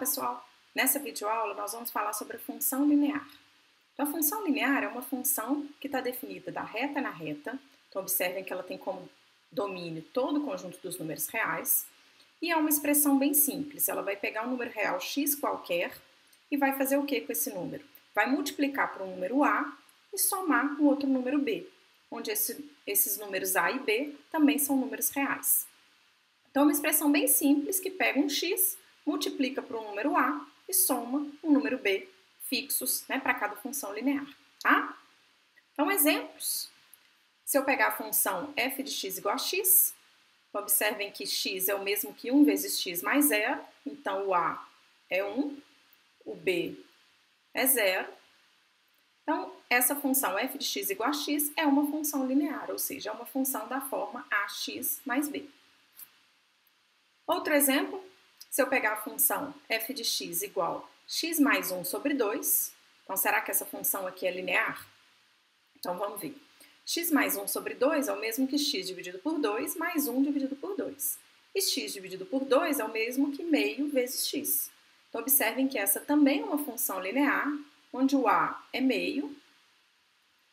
pessoal! Nessa videoaula nós vamos falar sobre a função linear. Então, a função linear é uma função que está definida da reta na reta. Então, observem que ela tem como domínio todo o conjunto dos números reais. E é uma expressão bem simples. Ela vai pegar um número real x qualquer e vai fazer o que com esse número? Vai multiplicar por um número a e somar um outro número b, onde esses números a e b também são números reais. Então, é uma expressão bem simples que pega um x, multiplica por um número a e soma um número b fixos, né, para cada função linear, tá? Então, exemplos. Se eu pegar a função f de x igual a x, observem que x é o mesmo que 1 vezes x mais 0, então o a é 1, o b é 0. Então, essa função f de x igual a x é uma função linear, ou seja, é uma função da forma ax mais b. Outro exemplo, se eu pegar a função f de x igual x mais 1 sobre 2, então será que essa função aqui é linear? Então vamos ver. X mais 1 sobre 2 é o mesmo que x dividido por 2 mais 1 dividido por 2. E x dividido por 2 é o mesmo que meio vezes x. Então observem que essa também é uma função linear, onde o a é meio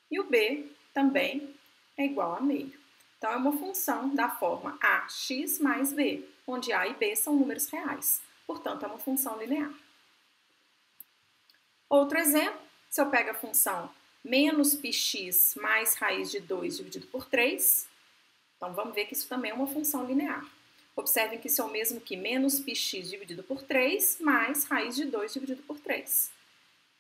e o b também é igual a meio. Então, é uma função da forma ax mais b, onde a e b são números reais. Portanto, é uma função linear. Outro exemplo, se eu pego a função menos πx mais raiz de 2 dividido por 3, então vamos ver que isso também é uma função linear. Observem que isso é o mesmo que menos πx dividido por 3 mais raiz de 2 dividido por 3.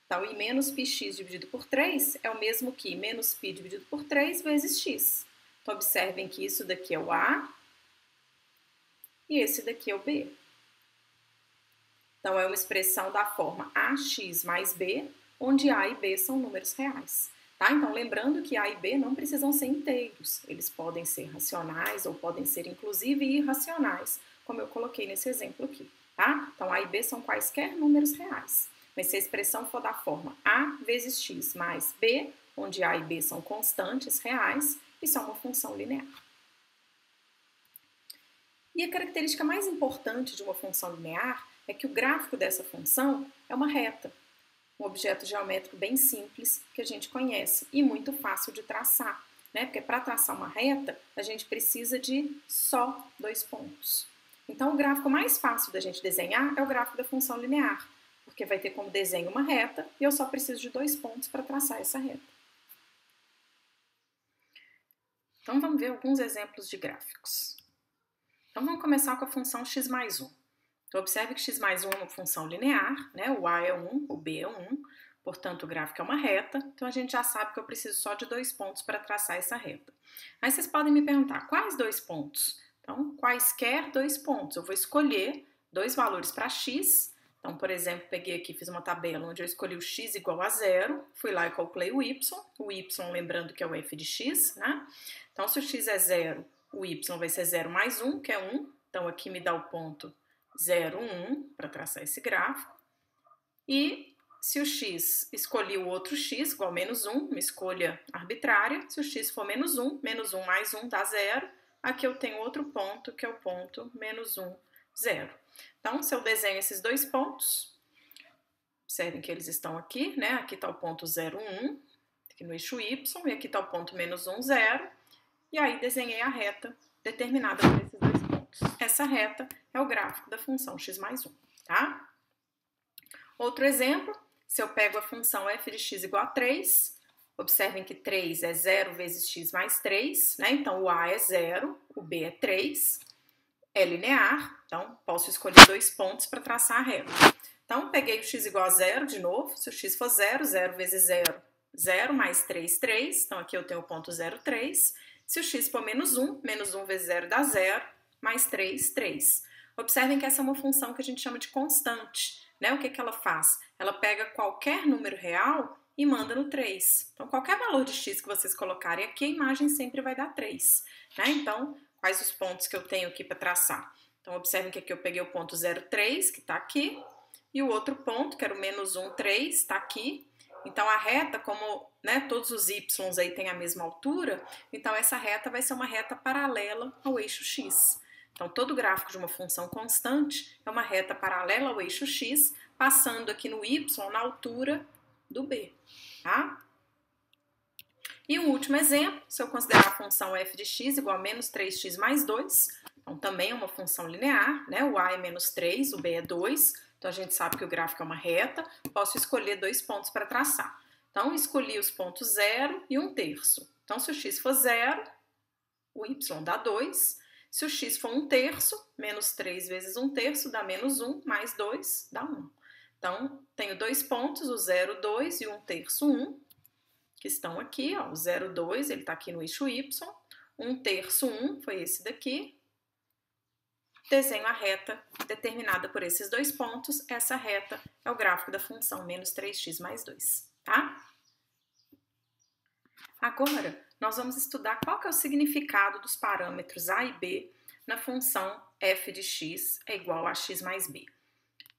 Então, e menos πx dividido por 3 é o mesmo que menos π dividido por 3 vezes x. Então, observem que isso daqui é o a e esse daqui é o b. Então, é uma expressão da forma ax mais b, onde a e b são números reais. Tá? Então, lembrando que a e b não precisam ser inteiros. Eles podem ser racionais ou podem ser, inclusive, irracionais, como eu coloquei nesse exemplo aqui. Tá? Então, a e b são quaisquer números reais. Mas se a expressão for da forma a vezes x mais b, onde a e b são constantes reais, isso é uma função linear. E a característica mais importante de uma função linear é que o gráfico dessa função é uma reta, um objeto geométrico bem simples que a gente conhece e muito fácil de traçar, né? Porque para traçar uma reta, a gente precisa de só 2 pontos. Então, o gráfico mais fácil da gente desenhar é o gráfico da função linear, porque vai ter como desenho uma reta e eu só preciso de 2 pontos para traçar essa reta. Então, vamos ver alguns exemplos de gráficos. Então, vamos começar com a função x mais 1. Então, observe que x mais 1 é uma função linear, né? O a é 1, o b é 1, portanto, o gráfico é uma reta. Então, a gente já sabe que eu preciso só de 2 pontos para traçar essa reta. Aí, vocês podem me perguntar, quais 2 pontos? Então, quaisquer 2 pontos. Eu vou escolher 2 valores para x. Então, por exemplo, peguei aqui, fiz uma tabela onde eu escolhi o x igual a 0, fui lá e calculei o y, lembrando que é o f de x, né? Então, se o x é 0, o y vai ser 0 mais 1, que é 1, então aqui me dá o ponto 0, 1, para traçar esse gráfico. E se o x escolhi o outro x, igual a menos 1, uma escolha arbitrária, se o x for menos 1 mais 1 dá 0, aqui eu tenho outro ponto, que é o ponto menos 1, 0. Então, se eu desenho esses 2 pontos, observem que eles estão aqui, né? Aqui está o ponto 0, 1, aqui no eixo y, e aqui está o ponto menos 1, 0. E aí, desenhei a reta determinada por esses 2 pontos. Essa reta é o gráfico da função x mais 1, tá? Outro exemplo, se eu pego a função f de x igual a 3, observem que 3 é 0 vezes x mais 3, né? Então, o a é 0, o b é 3, é linear, então posso escolher 2 pontos para traçar a reta. Então, peguei o x igual a 0 de novo, se o x for 0, 0 vezes 0, 0 mais 3, 3, então aqui eu tenho o ponto 0, 3. Se o x for menos 1 vezes 0 dá 0, mais 3, 3. Observem que essa é uma função que a gente chama de constante, né? O que que ela faz? Ela pega qualquer número real e manda no 3. Então, qualquer valor de x que vocês colocarem aqui, a imagem sempre vai dar 3, né? Então, quais os pontos que eu tenho aqui para traçar? Então, observem que aqui eu peguei o ponto 0, 3, que está aqui, e o outro ponto, que era o menos 1, 3, está aqui. Então, a reta, como, né, todos os y aí têm a mesma altura, então essa reta vai ser uma reta paralela ao eixo x. Então, todo gráfico de uma função constante é uma reta paralela ao eixo x, passando aqui no y na altura do b, tá? E um último exemplo, se eu considerar a função f de x igual a menos 3x mais 2, então também é uma função linear, né? O a é menos 3, o b é 2, então a gente sabe que o gráfico é uma reta, posso escolher 2 pontos para traçar. Então, escolhi os pontos 0 e 1/3. Então, se o x for 0, o y dá 2. Se o x for 1/3, menos 3 vezes 1/3 dá menos 1, mais 2 dá 1. Então, tenho 2 pontos, o 0, 2 e o 1/3, 1, que estão aqui, ó, o 0, 2, ele está aqui no eixo y, 1/3, 1, foi esse daqui. Desenho a reta determinada por esses 2 pontos, essa reta é o gráfico da função menos 3x mais 2, tá? Agora, nós vamos estudar qual que é o significado dos parâmetros a e b na função f de x é igual a x mais b. O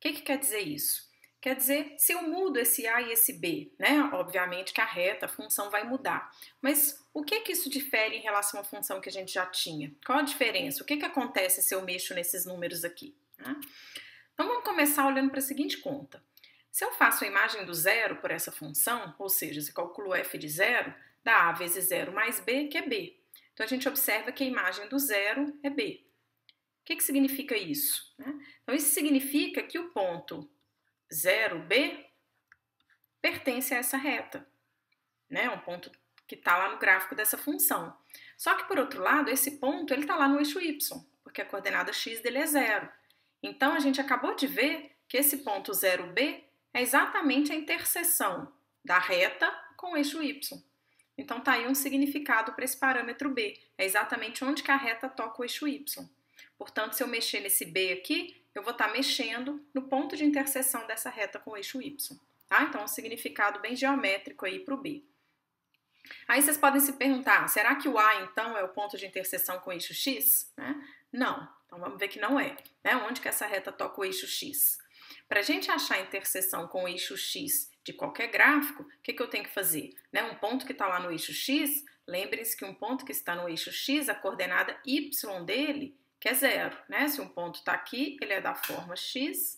que quer dizer isso? Quer dizer, se eu mudo esse a e esse b, né? Obviamente que a reta, a função vai mudar. Mas o que isso difere em relação à função que a gente já tinha? Qual a diferença? O que acontece se eu mexo nesses números aqui? Então vamos começar olhando para a seguinte conta. Se eu faço a imagem do zero por essa função, ou seja, se calculo f de zero, dá a vezes 0 mais b, que é b. Então a gente observa que a imagem do zero é b. O que significa isso? Então isso significa que o ponto 0b pertence a essa reta, né? Um ponto que está lá no gráfico dessa função. Só que, por outro lado, esse ponto está lá no eixo y, porque a coordenada x dele é 0. Então, a gente acabou de ver que esse ponto 0b é exatamente a interseção da reta com o eixo y. Então, está aí um significado para esse parâmetro b. É exatamente onde que a reta toca o eixo y. Portanto, se eu mexer nesse b aqui, eu vou estar mexendo no ponto de interseção dessa reta com o eixo y. Tá? Então, um significado bem geométrico aí para o b. Aí vocês podem se perguntar, será que o a, então, é o ponto de interseção com o eixo x? Não. Então, vamos ver que não é. Onde que essa reta toca o eixo x? Para a gente achar a interseção com o eixo x de qualquer gráfico, o que eu tenho que fazer? Um ponto que está lá no eixo x, lembrem-se que um ponto que está no eixo x, a coordenada y dele, que é 0, Se um ponto está aqui, ele é da forma x,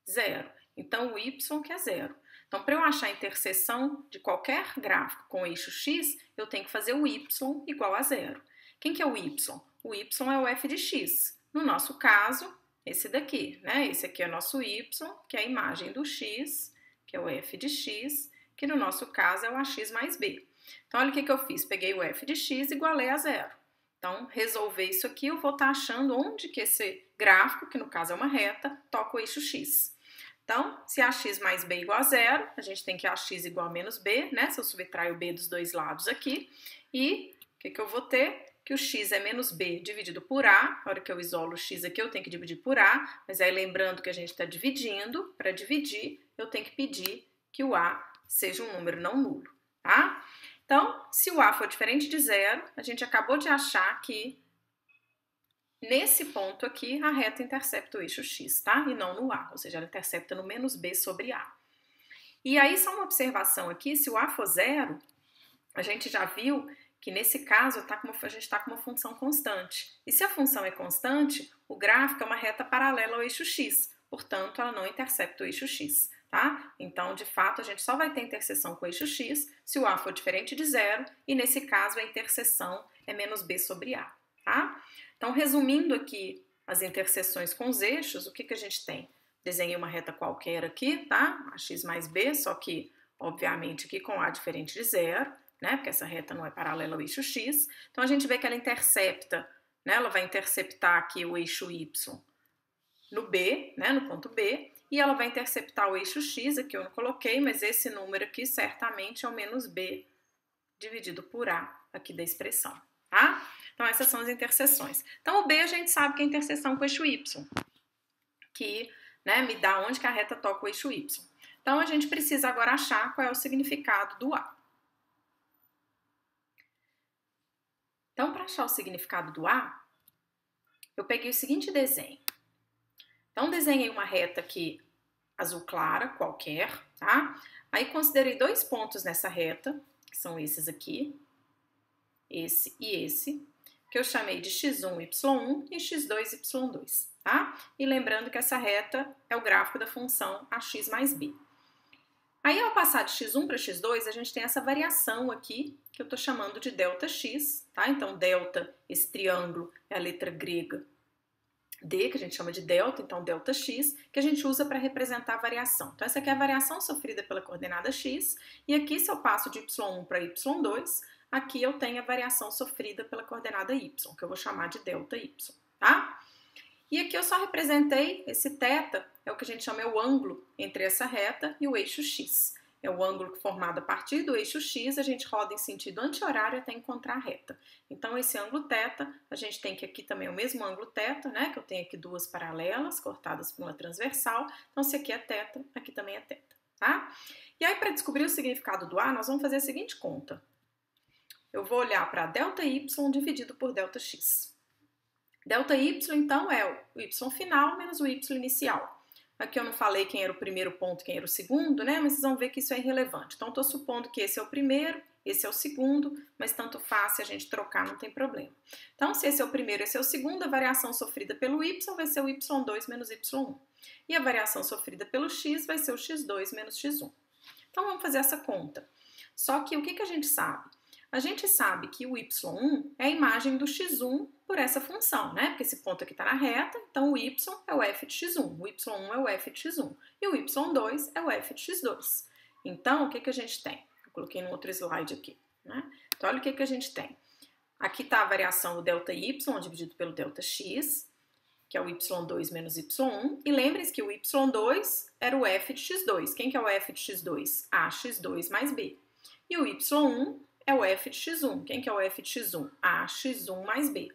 0. Então, o y que é 0. Então, para eu achar a interseção de qualquer gráfico com o eixo x, eu tenho que fazer o y igual a 0. Quem que é o y? O y é o f de x. No nosso caso, esse daqui, Esse aqui é o nosso y, que é a imagem do x, que é o f de x, que no nosso caso é o ax mais b. Então, olha o que eu fiz. Peguei o f de x e igualei a 0. Então, resolver isso aqui, eu vou estar achando onde que esse gráfico, que no caso é uma reta, toca o eixo x. Então, se ax mais b igual a 0, a gente tem que ax igual a menos b, Se eu subtrair o b dos dois lados aqui. E o que eu vou ter? Que o x é menos b dividido por a. Na hora que eu isolo o x aqui, eu tenho que dividir por a. Mas aí, lembrando que a gente está dividindo, para dividir, eu tenho que pedir que o a seja um número não nulo, tá? Então, se o a for diferente de 0, a gente acabou de achar que nesse ponto aqui a reta intercepta o eixo x, tá? E não no a, ou seja, ela intercepta no menos b sobre a. E aí, só uma observação aqui, se o a for 0, a gente já viu que nesse caso a gente está com uma função constante. E se a função é constante, o gráfico é uma reta paralela ao eixo x, portanto, ela não intercepta o eixo x. Tá? Então, de fato, a gente só vai ter interseção com o eixo x se o a for diferente de 0 e, nesse caso, a interseção é menos b sobre a. Tá? Então, resumindo aqui as interseções com os eixos, o que a gente tem? Desenhei uma reta qualquer aqui, tá? Ax mais b, só que, obviamente, aqui com a diferente de 0, Porque essa reta não é paralela ao eixo x. Então, a gente vê que ela intercepta, Ela vai interceptar aqui o eixo y no b, no ponto b. E ela vai interceptar o eixo x, aqui eu não coloquei, mas esse número aqui certamente é o menos b dividido por a aqui da expressão, tá? Então, essas são as interseções. Então, o b a gente sabe que é a interseção com o eixo y, que me dá onde que a reta toca o eixo y. Então, a gente precisa agora achar qual é o significado do a. Então, para achar o significado do a, eu peguei o seguinte desenho. Então, desenhei uma reta aqui azul clara, qualquer, tá? Aí, considerei 2 pontos nessa reta, que são esses aqui, esse e esse, que eu chamei de x1, y1 e x2, y2, tá? E lembrando que essa reta é o gráfico da função ax mais b. Aí, ao passar de x1 para x2, a gente tem essa variação aqui, que eu estou chamando de ΔX, tá? Então, delta, esse triângulo, é a letra grega D, que a gente chama de delta, então ΔX, que a gente usa para representar a variação. Então, essa aqui é a variação sofrida pela coordenada x, e aqui, se eu passo de y1 para y2, aqui eu tenho a variação sofrida pela coordenada y, que eu vou chamar de ΔY, tá? E aqui eu só representei esse θ, é o que a gente chama o ângulo entre essa reta e o eixo x. É o ângulo formado a partir do eixo x, a gente roda em sentido anti-horário até encontrar a reta. Então, esse ângulo θ, a gente tem que aqui também o mesmo ângulo θ, né? Que eu tenho aqui duas paralelas cortadas por uma transversal. Então, se aqui é θ, aqui também é θ, tá? E aí, para descobrir o significado do A, nós vamos fazer a seguinte conta. Eu vou olhar para ΔY dividido por ΔX. ΔY, então, é o y final menos o y inicial. Aqui eu não falei quem era o primeiro ponto, quem era o segundo, né? Mas vocês vão ver que isso é irrelevante. Então, estou supondo que esse é o primeiro, esse é o segundo, mas tanto faz, se a gente trocar, não tem problema. Então, se esse é o primeiro, esse é o segundo, a variação sofrida pelo y vai ser o y2 menos y1. E a variação sofrida pelo x vai ser o x2 menos x1. Então, vamos fazer essa conta. Só que o que a gente sabe? A gente sabe que o y1 é a imagem do x1 por essa função, né? Porque esse ponto aqui está na reta, então o y é o f de x1, o y1 é o f de x1 e o y2 é o f de x2. Então, o que a gente tem? Eu coloquei no outro slide aqui, né? Então, olha o que a gente tem. Aqui está a variação do ΔY dividido pelo ΔX, que é o y2 menos y1, e lembrem-se que o y2 era o f de x2. Quem que é o f de x2? Ax2 mais b. E o y1 é o f de x1. Quem que é o f de x1? Ax1 mais b.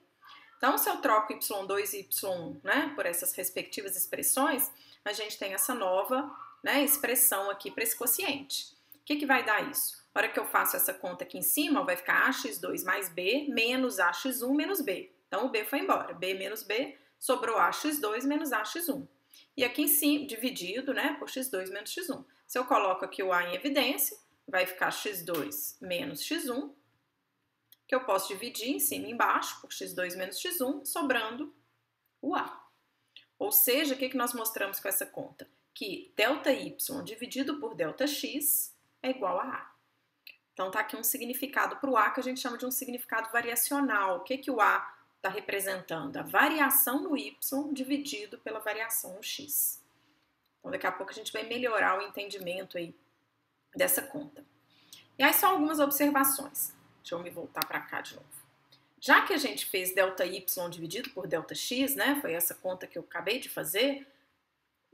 Então, se eu troco y2 e y1, né, por essas respectivas expressões, a gente tem essa nova, né, expressão aqui para esse quociente. O que vai dar isso? Na hora que eu faço essa conta aqui em cima, vai ficar ax2 mais b menos ax1 menos b. Então, o b foi embora. b menos b, sobrou ax2 menos ax1. E aqui em cima, dividido, né, por x2 menos x1. Se eu coloco aqui o a em evidência, vai ficar x2 menos x1, que eu posso dividir em cima e embaixo por x2 menos x1, sobrando o a. Ou seja, o que nós mostramos com essa conta? Que ΔY dividido por ΔX é igual a a. Então, tá aqui um significado para o a que a gente chama de um significado variacional. O que o a está representando? A variação no y dividido pela variação no x. Então, daqui a pouco a gente vai melhorar o entendimento aí dessa conta. E aí, só algumas observações. Deixa eu me voltar para cá de novo. Já que a gente fez ΔY dividido por ΔX, né? Foi essa conta que eu acabei de fazer.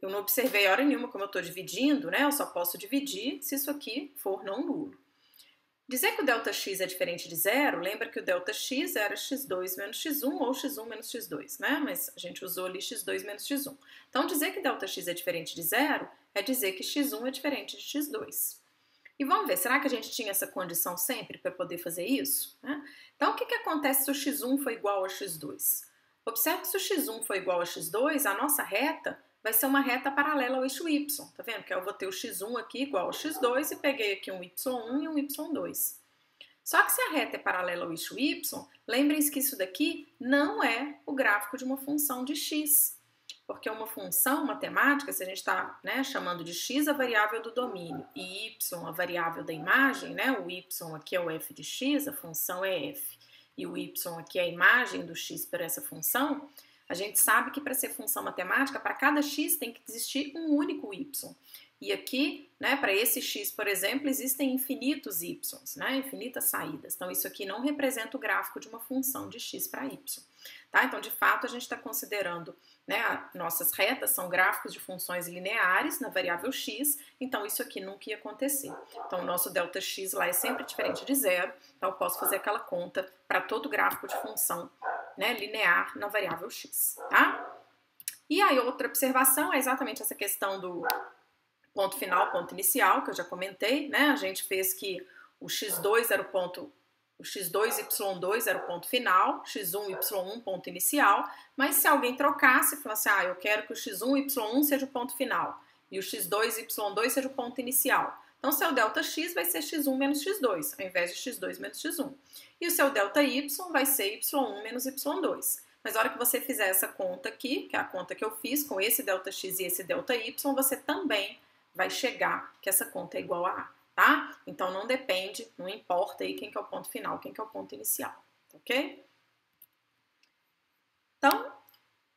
Eu não observei hora nenhuma como eu estou dividindo, né? Eu só posso dividir se isso aqui for não nulo. Dizer que o ΔX é diferente de zero, lembra que o ΔX era x2 menos x1 ou x1 menos x2, né? Mas a gente usou ali x2 menos x1. Então, dizer que ΔX é diferente de zero é dizer que x1 é diferente de x2. E vamos ver, será que a gente tinha essa condição sempre para poder fazer isso? Então, o que acontece se o x1 for igual a x2? Observe que se o x1 for igual a x2, a nossa reta vai ser uma reta paralela ao eixo y. Tá vendo? Que eu vou ter o x1 aqui igual ao x2 e peguei aqui um y1 e um y2. Só que se a reta é paralela ao eixo y, lembrem-se que isso daqui não é o gráfico de uma função de x. Porque uma função matemática, se a gente está, né, chamando de x a variável do domínio e y a variável da imagem, né, o y aqui é o f de x, a função é f, e o y aqui é a imagem do x por essa função, a gente sabe que para ser função matemática, para cada x tem que existir um único y. E aqui, né, para esse x, por exemplo, existem infinitos y, né, infinitas saídas. Então, isso aqui não representa o gráfico de uma função de x para y. Tá? Então, de fato, a gente está considerando, né, nossas retas são gráficos de funções lineares na variável x, então isso aqui nunca ia acontecer. Então, o nosso ΔX lá é sempre diferente de zero, então eu posso fazer aquela conta para todo gráfico de função, né, linear na variável x. Tá? E aí, outra observação é exatamente essa questão do ponto final, ponto inicial, que eu já comentei, né? A gente fez que o x2 era o ponto, o x2 y2 era o ponto final, x1 y1 ponto inicial, mas se alguém trocasse e falasse, eu quero que o x1 y1 seja o ponto final e o x2 y2 seja o ponto inicial. Então, seu ΔX vai ser x1 menos x2, ao invés de x2 menos x1. E o seu ΔY vai ser y1 menos y2. Mas na hora que você fizer essa conta aqui, que é a conta que eu fiz, com esse ΔX e esse ΔY, você também vai chegar que essa conta é igual a A, tá? Então, não depende, não importa aí quem que é o ponto final, quem que é o ponto inicial, ok? Então,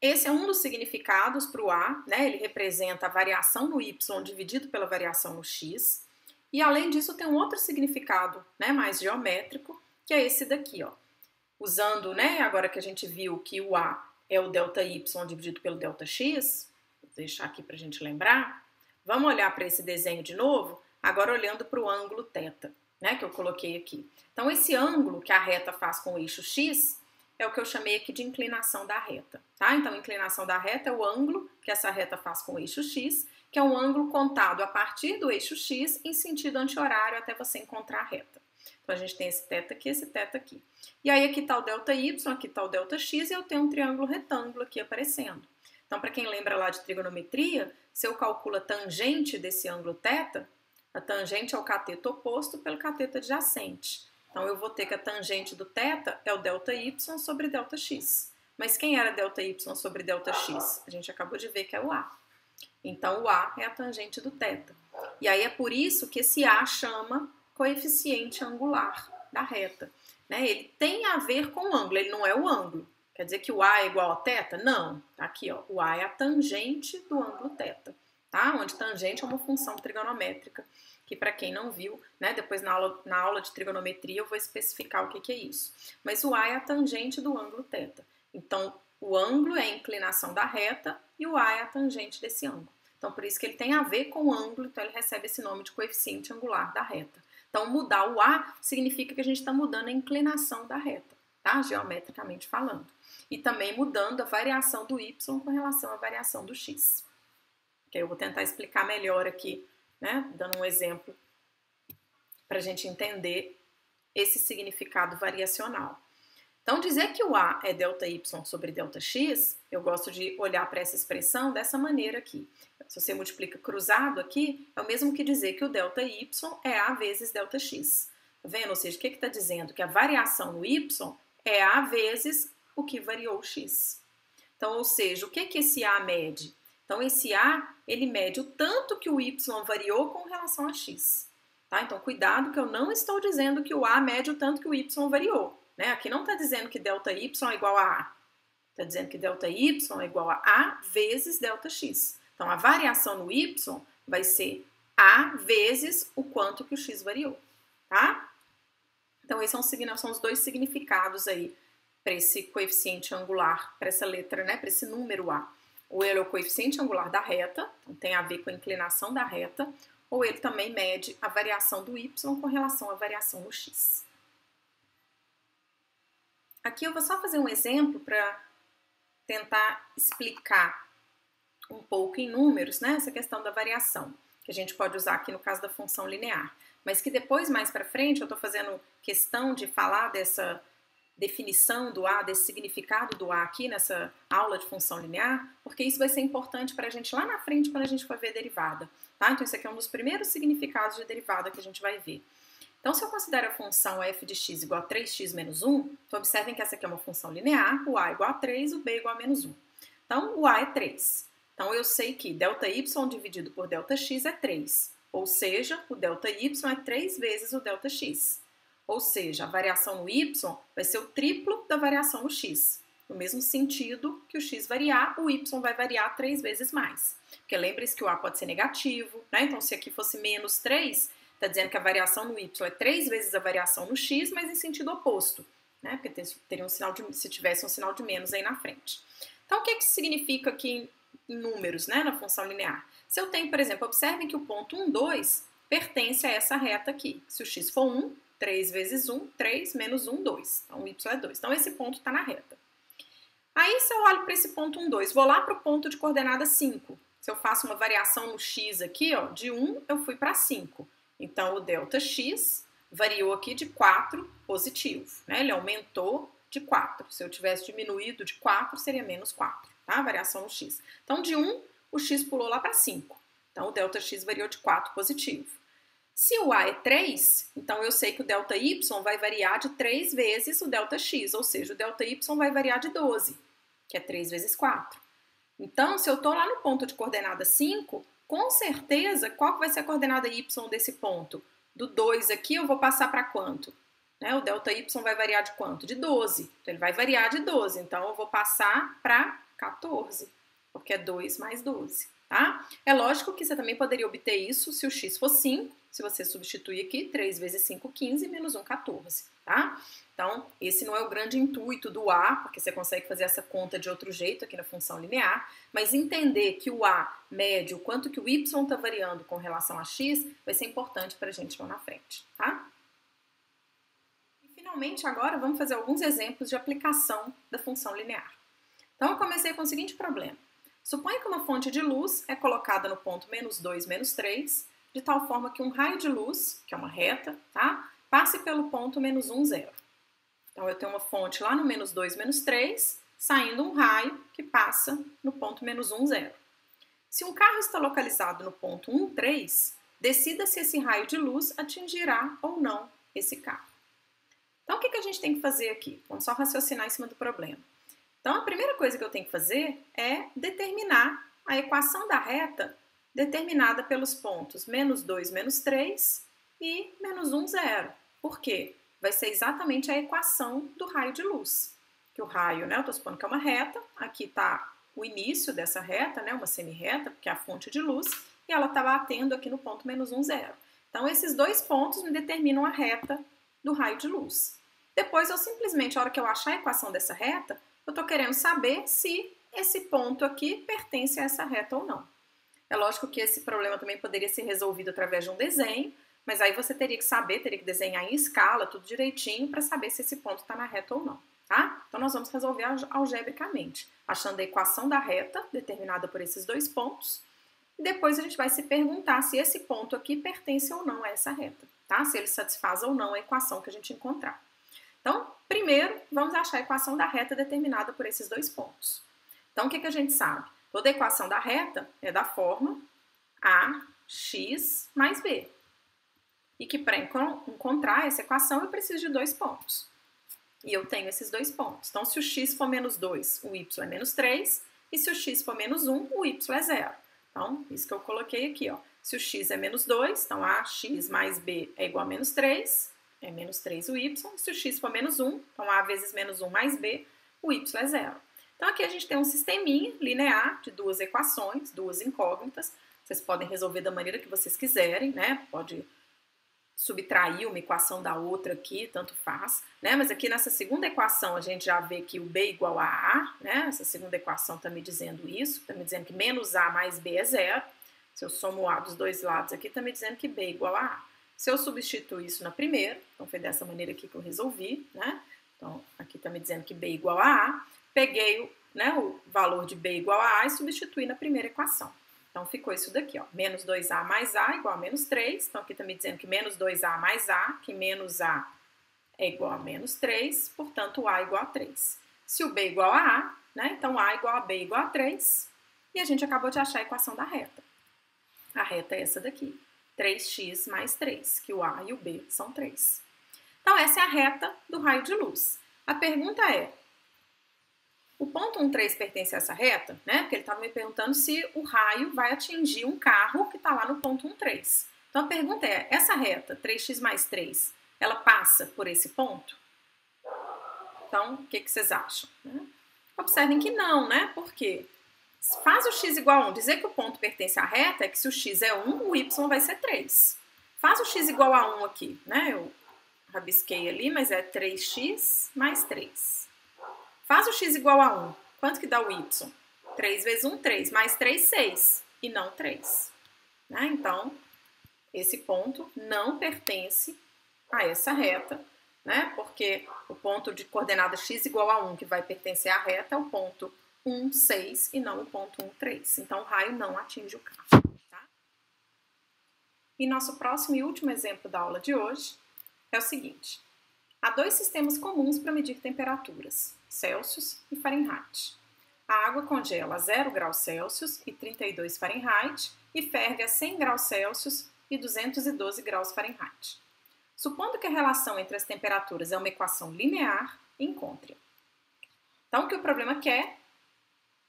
esse é um dos significados para o A, né? Ele representa a variação no Y dividido pela variação no X. E além disso, tem um outro significado, né, mais geométrico, que é esse daqui, ó. Usando, né, agora que a gente viu que o A é o ΔY dividido pelo ΔX, vou deixar aqui para a gente lembrar. Vamos olhar para esse desenho de novo, agora olhando para o ângulo θ, né, que eu coloquei aqui. Então, esse ângulo que a reta faz com o eixo X é o que eu chamei aqui de inclinação da reta, tá? Então, a inclinação da reta é o ângulo que essa reta faz com o eixo X, que é um ângulo contado a partir do eixo X em sentido anti-horário até você encontrar a reta. Então, a gente tem esse θ aqui, esse θ aqui. E aí, aqui está o ΔY, aqui está o ΔX, e eu tenho um triângulo retângulo aqui aparecendo. Então, para quem lembra lá de trigonometria, se eu calculo a tangente desse ângulo θ, a tangente é o cateto oposto pelo cateto adjacente. Então, eu vou ter que a tangente do θ é o ΔY sobre ΔX. Mas quem era ΔY sobre ΔX? A gente acabou de ver que é o A. Então, o A é a tangente do θ. E aí é por isso que esse A chama coeficiente angular da reta, né? Ele tem a ver com o ângulo, ele não é o ângulo. Quer dizer que o A é igual a θ? Não. Tá aqui, ó. O A é a tangente do ângulo θ, tá? Onde tangente é uma função trigonométrica, que para quem não viu, né, depois na aula de trigonometria eu vou especificar o que é isso. Mas o A é a tangente do ângulo θ. Então, o ângulo é a inclinação da reta e o A é a tangente desse ângulo. Então, por isso que ele tem a ver com o ângulo, então ele recebe esse nome de coeficiente angular da reta. Então, mudar o A significa que a gente está mudando a inclinação da reta, tá? Geometricamente falando. E também mudando a variação do Y com relação à variação do X. Que eu vou tentar explicar melhor aqui, né? Dando um exemplo para a gente entender esse significado variacional. Então, dizer que o A é ΔY sobre ΔX, eu gosto de olhar para essa expressão dessa maneira aqui. Se você multiplica cruzado aqui, é o mesmo que dizer que o ΔY é A vezes ΔX. Tá vendo? Ou seja, o que está dizendo? Que a variação no Y é A vezes o que variou o X. Então, ou seja, o que esse A mede? Então, esse A, ele mede o tanto que o Y variou com relação a X. Tá? Então, cuidado que eu não estou dizendo que o A mede o tanto que o Y variou. Né? Aqui não está dizendo que ΔY é igual a A. Está dizendo que ΔY é igual a A vezes ΔX. Então, a variação no Y vai ser A vezes o quanto que o X variou. Tá? Então, esses são os dois significados aí para esse coeficiente angular, para essa letra, né? Para esse número A. Ou ele é o coeficiente angular da reta, então tem a ver com a inclinação da reta, ou ele também mede a variação do Y com relação à variação no X. Aqui eu vou só fazer um exemplo para tentar explicar um pouco em números, né, essa questão da variação, que a gente pode usar aqui no caso da função linear, mas que depois, mais para frente, eu estou fazendo questão de falar dessa definição do A, desse significado do A aqui nessa aula de função linear, porque isso vai ser importante para a gente lá na frente quando a gente for ver derivada, tá? Então, esse aqui é um dos primeiros significados de derivada que a gente vai ver. Então, se eu considero a função f de x igual a 3x menos 1, então observem que essa aqui é uma função linear, o a é igual a 3, o b é igual a menos 1. Então, o a é 3. Então, eu sei que ΔY dividido por ΔX é 3, ou seja, o ΔY é 3 vezes o ΔX. Ou seja, a variação no y vai ser o triplo da variação no x. No mesmo sentido que o x variar, o y vai variar 3 vezes mais. Porque lembre-se que o a pode ser negativo, né? Então, se aqui fosse menos 3, está dizendo que a variação no y é 3 vezes a variação no x, mas em sentido oposto, né? Porque teria um sinal se tivesse um sinal de menos aí na frente. Então, o que isso significa aqui em números, né, na função linear? Se eu tenho, por exemplo, observem que o ponto 1, 2 pertence a essa reta aqui. Se o x for 1, 3 vezes 1, 3, menos 1, 2. Então, o y é 2. Então, esse ponto está na reta. Aí, se eu olho para esse ponto 1, 2, vou lá para o ponto de coordenada 5. Se eu faço uma variação no x aqui, ó, de 1 eu fui para 5. Então, o ΔX variou aqui de 4 positivo, né? Ele aumentou de 4. Se eu tivesse diminuído de 4, seria menos 4, tá? A variação no x. Então, de 1, o x pulou lá para 5. Então, o ΔX variou de 4 positivo. Se o A é 3, então eu sei que o ΔY vai variar de 3 vezes o ΔX, ou seja, o ΔY vai variar de 12, que é 3 vezes 4. Então, se eu estou lá no ponto de coordenada 5, com certeza, qual que vai ser a coordenada y desse ponto? Do 2 aqui, eu vou passar para quanto? Né? O ΔY vai variar de quanto? De 12. Então, ele vai variar de 12. Então, eu vou passar para 14, porque é 2 mais 12. Tá? É lógico que você também poderia obter isso se o x for 5. Se você substituir aqui, 3 vezes 5, 15, menos 1, 14. Tá? Então, esse não é o grande intuito do A, porque você consegue fazer essa conta de outro jeito aqui na função linear, mas entender que o A mede o quanto que o y está variando com relação a x vai ser importante para a gente lá na frente, tá? E finalmente agora vamos fazer alguns exemplos de aplicação da função linear. Então eu comecei com o seguinte problema. Suponha que uma fonte de luz é colocada no ponto -2, -3, de tal forma que um raio de luz, que é uma reta, tá? Passe pelo ponto -1, 0. Então, eu tenho uma fonte lá no -2, -3, saindo um raio que passa no ponto -1, 0. Se um carro está localizado no ponto 1, 3, decida se esse raio de luz atingirá ou não esse carro. Então, o que a gente tem que fazer aqui? Vamos só raciocinar em cima do problema. Então, a primeira coisa que eu tenho que fazer é determinar a equação da reta determinada pelos pontos -2, -3 e -1, 0. Por quê? Vai ser exatamente a equação do raio de luz. Que o raio, né, eu estou supondo que é uma reta, aqui está o início dessa reta, né, uma semirreta, porque é a fonte de luz, e ela está batendo aqui no ponto -1, 0. Então, esses dois pontos me determinam a reta do raio de luz. Depois, eu simplesmente, a hora que eu achar a equação dessa reta, eu estou querendo saber se esse ponto aqui pertence a essa reta ou não. É lógico que esse problema também poderia ser resolvido através de um desenho, mas aí você teria que saber, teria que desenhar em escala, tudo direitinho, para saber se esse ponto está na reta ou não, tá? Então, nós vamos resolver algebricamente, achando a equação da reta, determinada por esses dois pontos, e depois a gente vai se perguntar se esse ponto aqui pertence ou não a essa reta, tá? Se ele satisfaz ou não a equação que a gente encontrar. Então, primeiro, vamos achar a equação da reta determinada por esses dois pontos. Então, o que a gente sabe? Toda a equação da reta é da forma ax mais b. E que para encontrar essa equação eu preciso de dois pontos. E eu tenho esses dois pontos. Então, se o x for -2, o y é -3. E se o x for -1, o y é 0. Então, isso que eu coloquei aqui, ó. Se o x é -2, então ax mais b é igual a -3. É -3 o y. E se o x for -1, então a vezes -1 mais b, o y é 0. Então, aqui a gente tem um sisteminha linear de duas equações, duas incógnitas. Vocês podem resolver da maneira que vocês quiserem, né? Pode subtrair uma equação da outra aqui, tanto faz, né? Mas aqui nessa segunda equação a gente já vê que o b igual a a, né? Essa segunda equação está me dizendo isso, está me dizendo que menos a mais b é 0. Se eu somo o a dos dois lados aqui, está me dizendo que b igual a a. Se eu substituir isso na primeira, então foi dessa maneira aqui que eu resolvi, né? Então aqui está me dizendo que b igual a a, peguei o valor de b igual a e substituí na primeira equação. Então, ficou isso daqui, ó, menos 2a mais a igual a -3. Então, aqui está me dizendo que menos 2a mais a, que menos a é igual a -3, portanto, a igual a 3. Se o b é igual a a, né, então a igual a b igual a 3, e a gente acabou de achar a equação da reta. A reta é essa daqui, 3x mais 3, que o a e o b são 3. Então, essa é a reta do raio de luz. A pergunta é, o ponto 1, 3 pertence a essa reta, né? Porque ele estava me perguntando se o raio vai atingir um carro que está lá no ponto 1, 3. Então a pergunta é, essa reta, 3x mais 3, ela passa por esse ponto? Então, o que vocês acham? Observem que não, né? Por quê? Faz o x igual a 1. Dizer que o ponto pertence à reta é que se o x é 1, o y vai ser 3. Faz o x igual a 1 aqui, né? Eu rabisquei ali, mas é 3x mais 3. Faz o x igual a 1. Quanto que dá o y? 3 vezes 1, 3. Mais 3, 6. E não 3. Né? Então, esse ponto não pertence a essa reta, né? Porque o ponto de coordenada x igual a 1, que vai pertencer à reta, é o ponto 1, 6 e não o ponto 1, 3. Então, o raio não atinge o carro. Tá? E nosso próximo e último exemplo da aula de hoje é o seguinte. Há dois sistemas comuns para medir temperaturas, Celsius e Fahrenheit. A água congela a 0 graus Celsius e 32 Fahrenheit e ferve a 100 graus Celsius e 212 graus Fahrenheit. Supondo que a relação entre as temperaturas é uma equação linear, encontre-a. Então, o que o problema quer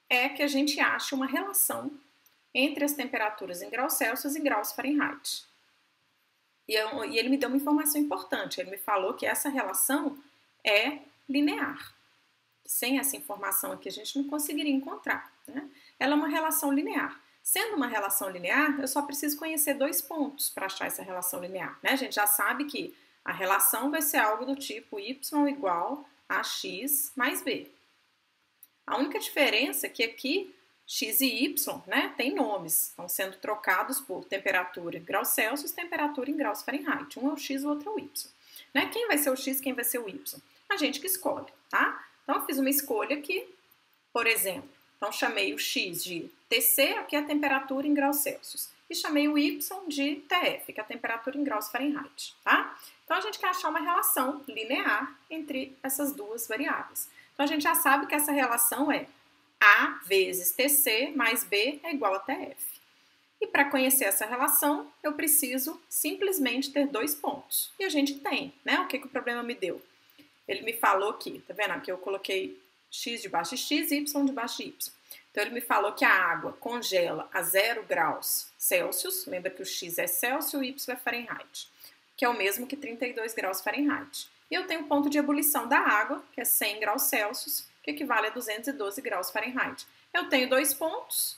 é que a gente ache uma relação entre as temperaturas em graus Celsius e graus Fahrenheit. E ele me deu uma informação importante, ele me falou que essa relação é linear. Sem essa informação aqui a gente não conseguiria encontrar, né? Ela é uma relação linear. Sendo uma relação linear, eu só preciso conhecer dois pontos para achar essa relação linear, né? A gente já sabe que a relação vai ser algo do tipo y igual a x mais b. A única diferença é que aqui x e y, né, tem nomes, estão sendo trocados por temperatura em graus Celsius, temperatura em graus Fahrenheit. Um é o x, o outro é o y. Né? Quem vai ser o x, quem vai ser o y? A gente que escolhe, tá? Então, eu fiz uma escolha aqui, por exemplo. Então, chamei o x de Tc, que é a temperatura em graus Celsius. E chamei o y de Tf, que é a temperatura em graus Fahrenheit, tá? Então, a gente quer achar uma relação linear entre essas duas variáveis. Então, a gente já sabe que essa relação é A vezes Tc mais B é igual a Tf. E para conhecer essa relação, eu preciso simplesmente ter dois pontos. E a gente tem, né? O que o problema me deu? Ele me falou que, tá vendo? Aqui eu coloquei x debaixo de x e y debaixo de y. Então, ele me falou que a água congela a 0 graus Celsius. Lembra que o x é Celsius e o y é Fahrenheit, que é o mesmo que 32 graus Fahrenheit. E eu tenho o ponto de ebulição da água, que é 100 graus Celsius, que equivale a 212 graus Fahrenheit. Eu tenho dois pontos,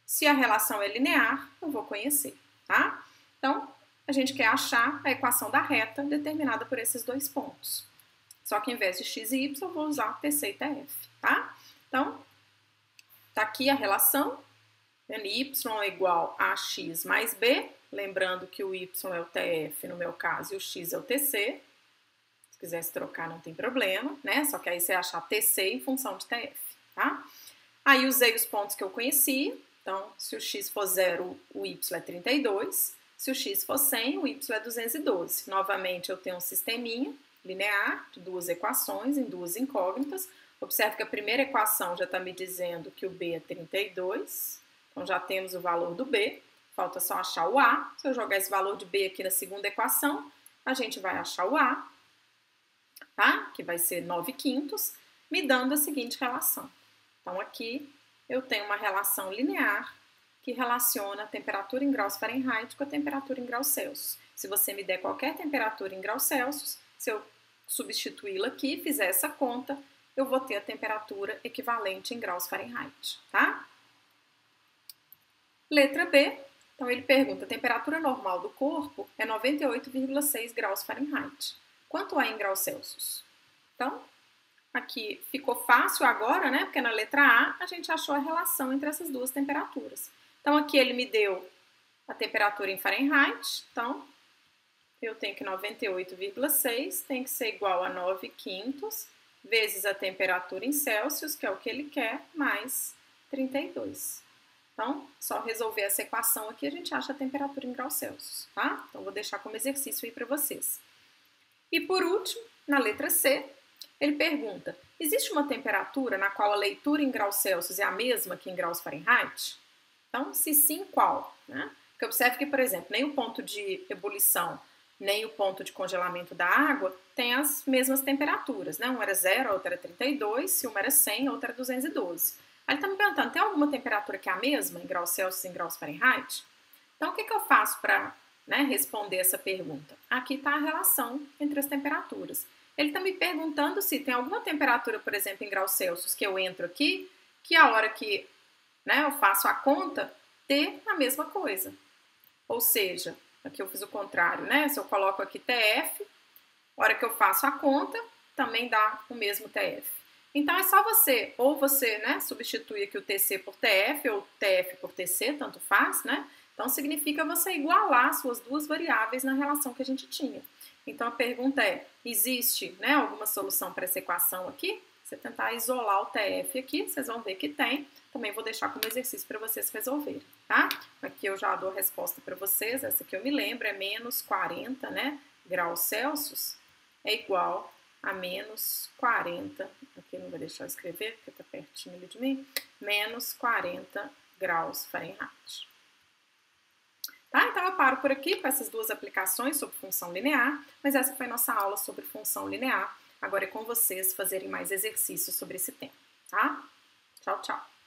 se a relação é linear, eu vou conhecer, tá? Então, a gente quer achar a equação da reta determinada por esses dois pontos. Só que, ao invés de x e y, eu vou usar Tc e Tf, tá? Então, tá aqui a relação, y é igual a x mais b, lembrando que o y é o Tf, no meu caso, e o x é o Tc. Se quisesse trocar, não tem problema, né? Só que aí você achar Tc em função de Tf, tá? Aí usei os pontos que eu conhecia. Então, se o x for 0, o y é 32. Se o x for 100, o y é 212. Novamente, eu tenho um sisteminha linear de duas equações em duas incógnitas. Observe que a primeira equação já está me dizendo que o b é 32. Então, já temos o valor do b. Falta só achar o a. Se eu jogar esse valor de b aqui na segunda equação, a gente vai achar o a, tá? Que vai ser 9/5, me dando a seguinte relação. Então, aqui eu tenho uma relação linear que relaciona a temperatura em graus Fahrenheit com a temperatura em graus Celsius. Se você me der qualquer temperatura em graus Celsius, se eu substituí-la aqui e fizer essa conta, eu vou ter a temperatura equivalente em graus Fahrenheit, tá? Letra B. Então, ele pergunta, a temperatura normal do corpo é 98,6 graus Fahrenheit. Quanto é em graus Celsius? Então, aqui ficou fácil agora, né? Porque na letra A a gente achou a relação entre essas duas temperaturas. Então, aqui ele me deu a temperatura em Fahrenheit. Então, eu tenho que 98,6 tem que ser igual a 9/5 vezes a temperatura em Celsius, que é o que ele quer, mais 32. Então, só resolver essa equação aqui, a gente acha a temperatura em graus Celsius, tá? Então, vou deixar como exercício aí para vocês. E por último, na letra C, ele pergunta, existe uma temperatura na qual a leitura em graus Celsius é a mesma que em graus Fahrenheit? Então, se sim, qual? Né? Porque observe que, por exemplo, nem o ponto de ebulição, nem o ponto de congelamento da água tem as mesmas temperaturas, né? Um era 0, a outra era 32, se uma era 100, a outra era 212. Aí ele está me perguntando, tem alguma temperatura que é a mesma em graus Celsius e em graus Fahrenheit? Então, o que eu faço para responder essa pergunta? Aqui está a relação entre as temperaturas. Ele está me perguntando se tem alguma temperatura, por exemplo, em graus Celsius, que eu entro aqui, que a hora que eu faço a conta, dê a mesma coisa. Ou seja, aqui eu fiz o contrário, né? Se eu coloco aqui TF, a hora que eu faço a conta, também dá o mesmo TF. Então, é só você, ou você substitui aqui o TC por TF, ou TF por TC, tanto faz, né? Então, significa você igualar suas duas variáveis na relação que a gente tinha. Então, a pergunta é, existe alguma solução para essa equação aqui? Você tentar isolar o TF aqui, vocês vão ver que tem. Também vou deixar como exercício para vocês resolverem, tá? Aqui eu já dou a resposta para vocês. Essa aqui eu me lembro, é menos 40, graus Celsius, é igual a menos 40, aqui não vou deixar eu escrever, porque está pertinho ali de mim, menos 40 graus Fahrenheit. Tá? Então eu paro por aqui com essas duas aplicações sobre função linear, mas essa foi a nossa aula sobre função linear. Agora é com vocês fazerem mais exercícios sobre esse tema, tá? Tchau, tchau!